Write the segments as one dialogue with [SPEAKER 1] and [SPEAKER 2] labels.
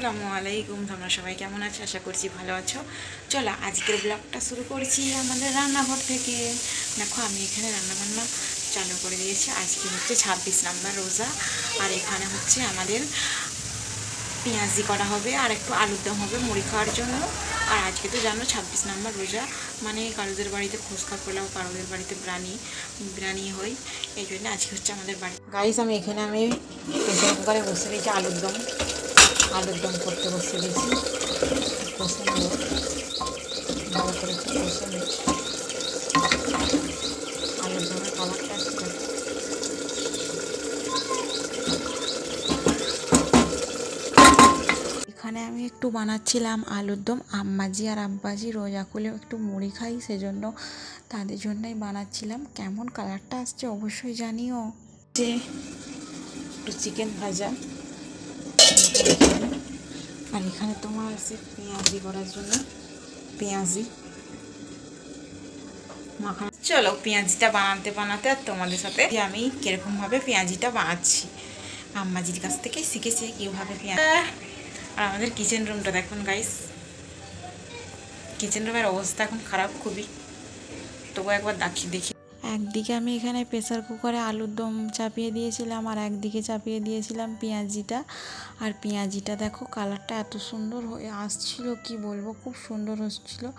[SPEAKER 1] আসসালামু আলাইকুম। তোমরা সবাই কেমন আছো? আশা করছি ভালো আছো। চলো আজকের ব্লগটা শুরু করছি আমাদের রান্নাঘর থেকে। দেখো আমি এখানে রান্নাবান্না চালু করে দিয়েছি। আজকে হচ্ছে 26 নম্বর রোজা, আর এখানে হচ্ছে আমাদের পেঁয়াজি করা হবে আর একটু আলুর দম হবে মুড়ি খাওয়ার জন্য। আর আজকে তো জানো 26 নম্বর রোজা, মানে কারোদের বাড়িতে ফুচকা পোলাও, কারোদের বাড়িতে বিরিয়ানি হয়। এই জন্য আজকে হচ্ছে আমাদের বাড়ি। গাইস আমি প্রেসার কুকারে বসে দিয়েছি আলুর দম করতে বসে দিয়েছি। কষে নেব, ভালো করে কষে নেব। আলুর দমের কালারটা আসছে। এখানে আমি একটু বানাচ্ছিলাম আলুর দম। আম্মাজি আর আব্বাজি রোজা খুলে একটু মুড়ি খাই, সেজন্য তাদের জন্যই বানাচ্ছিলাম। কেমন কালারটা আসছে অবশ্যই জানিও। যে একটু চিকেন ভাজা, আর এখানে তোমার আছে পেঁয়াজি করার জন্য পেঁয়াজি মাখা। চলো পেঁয়াজিটা বানাতে আর তোমাদের সাথে আমি কীরকমভাবে পেঁয়াজিটা বানাচ্ছি আম্মাজির কাছ থেকে শিখেছি কীভাবে পেঁয়াজ। আর আমাদের কিচেন রুমটা দেখুন গাইস, কিচেন রুমের অবস্থা এখন খারাপ খুবই, তবু একবার দেখি। একদিকে আমি এখানে প্রেসার কুকারে আলুর দম চাপিয়ে দিয়েছিলাম, আর একদিকে চাপিয়ে দিয়েছিলাম পেঁয়াজিটা। আর পেঁয়াজিটা দেখো কালারটা এত সুন্দর হয়ে আসছিল, কি বলবো, খুব সুন্দর হচ্ছিলো।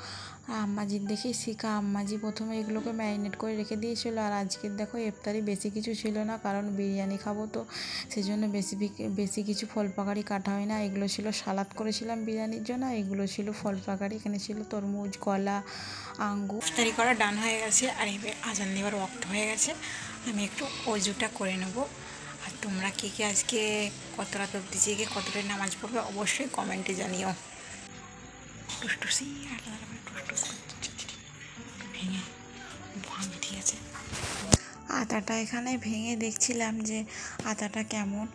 [SPEAKER 1] আর আম্মাজির দেখেই শেখা। আম্মাজি প্রথমে এগুলোকে ম্যারিনেট করে রেখে দিয়েছিলো। আর আজকের দেখো ইফতারি বেশি কিছু ছিল না, কারণ বিরিয়ানি খাবো তো, সেই জন্য বেশি কিছু ফল পাকারি কাটা হয় না। এগুলো ছিল সালাদ করেছিলাম বিরিয়ানির জন্য, এগুলো ছিল ফল পাকারি। এখানে ছিল তরমুজ, কলা, আঙ্গুর। ইফতারি করা ডান হয়ে গেছে, আর এবার আজান দেওয়ার ওয়াক্ত হয়ে গেছে। আমি একটু অজুটা করে নেবো। আর তোমরা কে আজকে কত রাত অবধি জেগে কতটা নামাজ পড়বে অবশ্যই কমেন্টে জানিও। টুসটুসি ভেঙে ঠিক আছে। আটাটা এখানে ভেঙে দেখছিলাম যে আটাটা কেমন।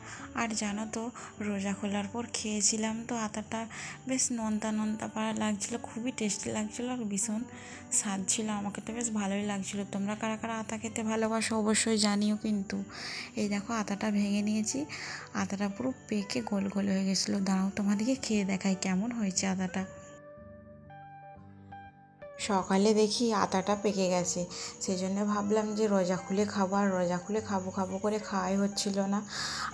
[SPEAKER 1] আর জানো তো রোজা খোলার পর খেয়েছিলাম তো আটাটা বেশ নোনতা পাড়া লাগছিলো, খুবই টেস্টি লাগছিলো আর ভীষণ স্বাদ ছিল। আমাকে তো বেশ ভালোই লাগছিলো। তোমরা কারা কারা আটা খেতে ভালোবাসো অবশ্যই জানিও কিন্তু। এই দেখো আটাটা ভেঙে নিয়েছি, আটাটা পুরো পেকে গোল হয়ে গেছিলো। দাঁড়াও তোমাদেরকে খেয়ে দেখাই কেমন হয়েছে আটাটা। সকালে দেখি আটাটা পেকে গেছে, সেই জন্য ভাবলাম যে রোজা খুলে খাবো, আর রোজা খুলে খাবো করে খাওয়াই হচ্ছিল না।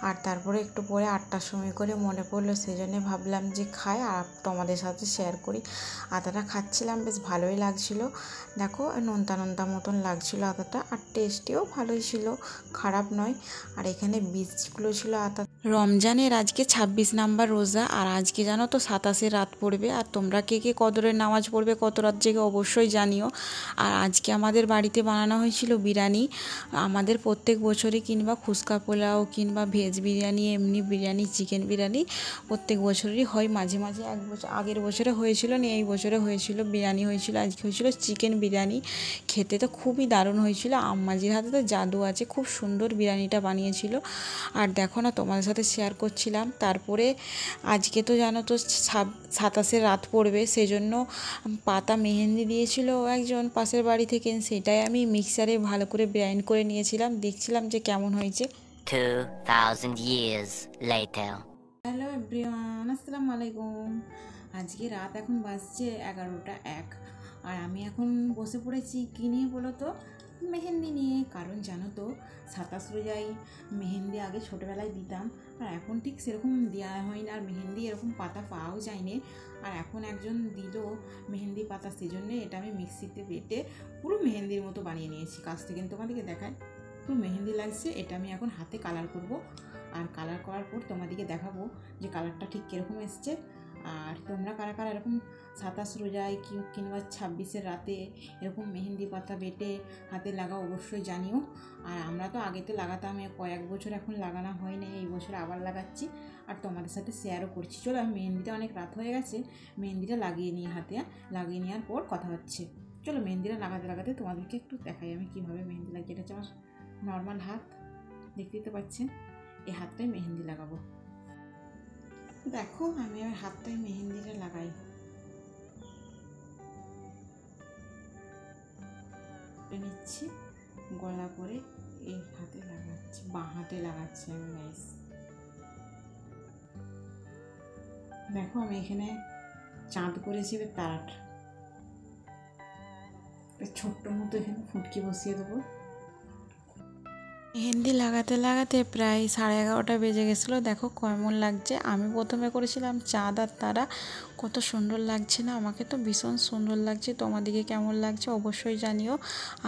[SPEAKER 1] আর তারপরে একটু পরে 8টার সময় করে মনে পড়লো, সেই জন্য ভাবলাম যে খাই আর তোমাদের সাথে শেয়ার করি। আটাটা খাচ্ছিলাম, বেশ ভালোই লাগছিলো। দেখো নোনতা মতন লাগছিলো আটাটা, আর টেস্টিও ভালোই ছিল, খারাপ নয়। আর এখানে বীজগুলো ছিল আটা। রমজানের আজকে 26 নাম্বার রোজা, আর আজকে জানো তো 27 রাত পড়বে। আর তোমরা কে কদরের নামাজ পড়বে কত রাত জেগে অবশ্যই জানিও। আর আজকে আমাদের বাড়িতে বানানো হয়েছিল বিরিয়ানি। আমাদের প্রত্যেক বছরই কিংবা ফুচকা পোলাও কিংবা ভেজ বিরিয়ানি, এমনি বিরিয়ানি, চিকেন বিরিয়ানি প্রত্যেক বছরই হয়। মাঝে এক বছর আগের বছরে হয়েছিল না, এই বছরে হয়েছিল বিরিয়ানি হয়েছিল। আজকে হয়েছিল চিকেন বিরিয়ানি। খেতে তো খুবই দারুণ হয়েছিল। আম্মাজির হাতে তো জাদু আছে, খুব সুন্দর বিরিয়ানিটা বানিয়েছিল। আর দেখো না তোমাদের সাথে শেয়ার করছিলাম। তারপরে আজকে তো জানো তো 27 রাত পড়বে, সেজন্য পাতা মেহেন্দি দিয়েছিল একজন পাশের বাড়ি থেকে, সেটাই আমি মিক্সারে ভালো করে গ্রাইন্ড করে নিয়েছিলাম, দেখছিলাম যে কেমন হয়েছে।
[SPEAKER 2] 2000 years later.
[SPEAKER 1] হ্যালো এভরিওয়ান, আসসালামু আলাইকুম। আজকে রাত এখন বাজছে 11টা 1, আর আমি এখন বসে পড়েছি কী নিয়ে বলো তো, মেহেন্দি নিয়ে। কারণ জানো তো 27 রোজায় মেহেন্দি আগে ছোটোবেলায় দিতাম, আর এখন ঠিক সেরকম দেওয়া হয় না, আর মেহেন্দি এরকম পাতা পাওয়াও যায়নি। আর এখন একজন দিল মেহেন্দি পাতা, সেজন্য এটা আমি মিক্সিতে বেটে পুরো মেহেন্দির মতো বানিয়ে নিয়েছি। কাছ থেকে তোমাদেরকে দেখায়, পুরো মেহেন্দি লাগছে। এটা আমি এখন হাতে কালার করব, আর কালার করার পর তোমাদেরকে দেখাবো যে কালারটা ঠিক কীরকম এসছে। আর তোমরা কারা কারা এরকম 27 রোজায় কিংবা 26-এর রাতে এরকম মেহেন্দি পাতা বেটে হাতে লাগাও অবশ্যই জানিও। আর আমরা তো আগে তো লাগাতাম, কয়েক বছর এখন লাগানো হয় না, এই বছর আবার লাগাচ্ছি আর তোমাদের সাথে শেয়ারও করছি। চলো আমি মেহেন্দিটা অনেক রাত হয়ে গেছে, মেহেন্দিটা লাগিয়ে নিই হাতে, লাগিয়ে নেওয়ার পর কথা হচ্ছে। চলো মেহেন্দিটা লাগাতে তোমাদেরকে একটু দেখাই আমি কীভাবে মেহেন্দি লাগিয়ে। এটা হচ্ছে আমার নর্মাল হাত, দেখতেই তো পাচ্ছেন। এই হাতটায় মেহেন্দি লাগাবো। দেখো আমি আমার হাতটায় মেহেন্দিটা লাগাই নিচ্ছি, গলা করে এই হাতে লাগাচ্ছি, বাঁ হাতে লাগাচ্ছি আমি গাইস। দেখো আমি এখানে চাঁদ করেছি তার ছোট্ট মতো এখানে ফুটকি বসিয়ে দেবো। মেহেন্দি লাগাতে লাগাতে প্রায় 11:30 বেজে গেছিলো। দেখো কেমন লাগছে। আমি প্রথমে করেছিলাম চাঁদ আর তারা, কত সুন্দর লাগছে না? আমাকে তো ভীষণ সুন্দর লাগছে। তোমাদেরকে কেমন লাগছে অবশ্যই জানিও।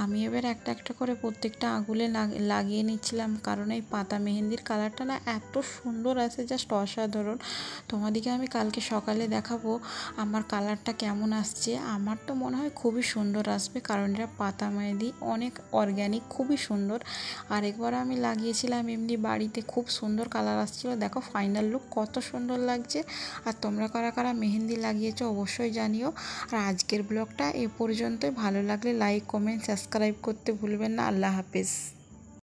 [SPEAKER 1] আমি এবার একটা একটা করে প্রত্যেকটা আঙুলে লাগিয়ে নিচ্ছিলাম, কারণ এই পাতা মেহেন্দির কালারটা না এত সুন্দর আসে, জাস্ট অসাধারণ। তোমাদেরকে আমি কালকে সকালে দেখাবো আমার কালারটা কেমন আসছে। আমার তো মনে হয় খুবই সুন্দর আসবে, কারণ এটা পাতা মেহেন্দি, অনেক অর্গ্যানিক, খুবই সুন্দর। আর একবার আমি লাগিয়েছিলাম এমনি বাড়িতে, খুব সুন্দর কালার আসছিলো। দেখো ফাইনাল লুক কত সুন্দর লাগছে। আর তোমরা কারা কারা মেহেন্দি লাগিয়েছো অবশ্যই জানিও। আর আজকের ব্লগটা এ পর্যন্তই। ভালো লাগলে লাইক, কমেন্ট, সাবস্ক্রাইব করতে ভুলবেন না। আল্লাহ হাফেজ।